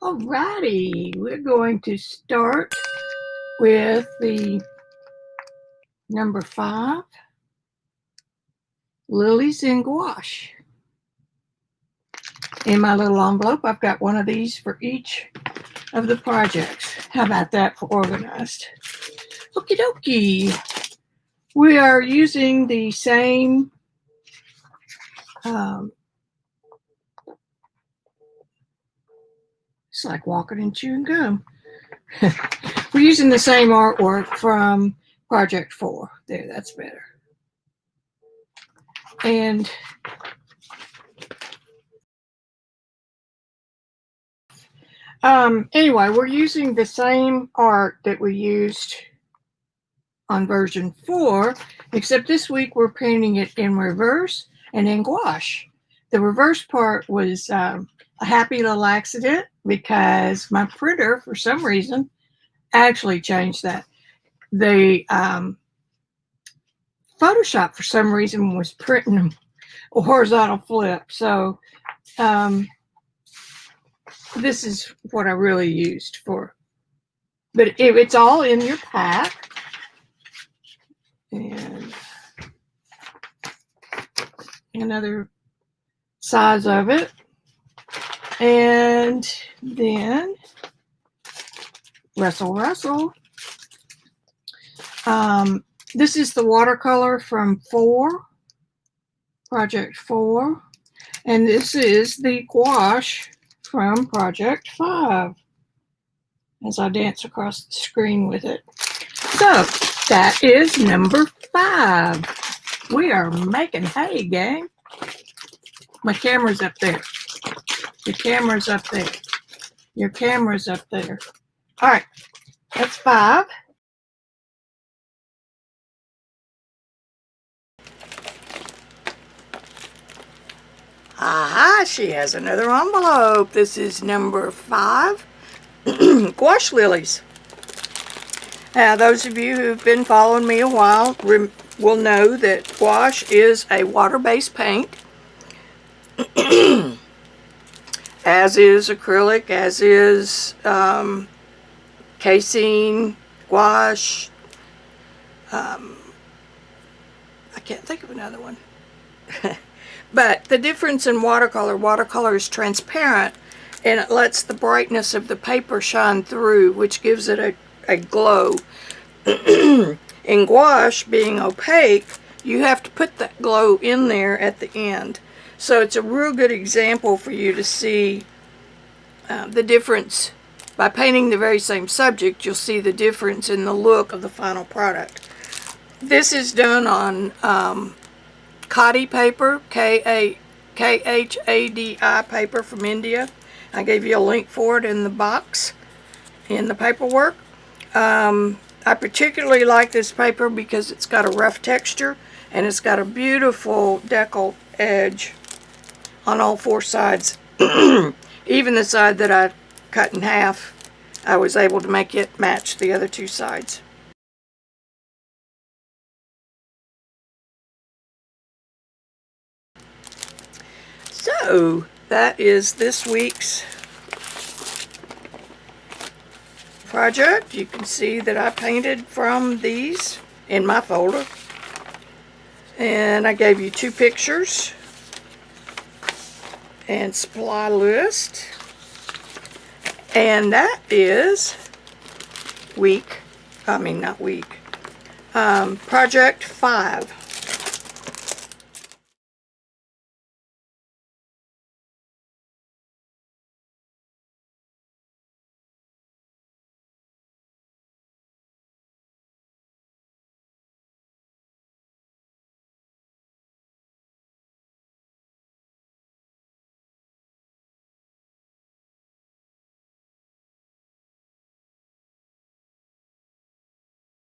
Alrighty, we're going to start with the number 5, Lilies in Gouache. In my little envelope, I've got one of these for each of the projects. How about that for organized? Okie dokie. We are using the same it's like walking and chewing gum. We're using the same artwork from Project 4. There, that's better. And anyway, we're using the same art that we used on version 4, except this week we're painting it in reverse and in gouache. The reverse part was a happy little accident because my printer, for some reason, actually changed that. The Photoshop, for some reason, was printing a horizontal flip. So this is what I really used for. But it's all in your pack. And another size of it. And then Rustle. This is the watercolor from 4, Project 4. And this is the gouache from Project 5 as I dance across the screen with it. So that is number 5. We are making hay, gang. My camera's up there. Your camera's up there. Your camera's up there. All right, that's 5. Aha, she has another envelope. This is number 5, Gouache Lilies. Now, those of you who've been following me a while will know that gouache is a water-based paint, as is acrylic, as is casein, gouache. I can't think of another one. But the difference in watercolor is transparent, and it lets the brightness of the paper shine through, which gives it a glow. In gouache, being opaque, you have to put that glow in there at the end. So it's a real good example for you to see the difference. By painting the very same subject, you'll see the difference in the look of the final product. This is done on Khadi paper, Khadi paper from India. I gave you a link for it in the box, in the paperwork. I particularly like this paper because it's got a rough texture and it's got a beautiful decal edge on all 4 sides. Even the side that I cut in half, I was able to make it match the other 2 sides. So that is this week's project. You can see that I painted from these in my folder, and I gave you 2 pictures and supply list, and that is Project 5.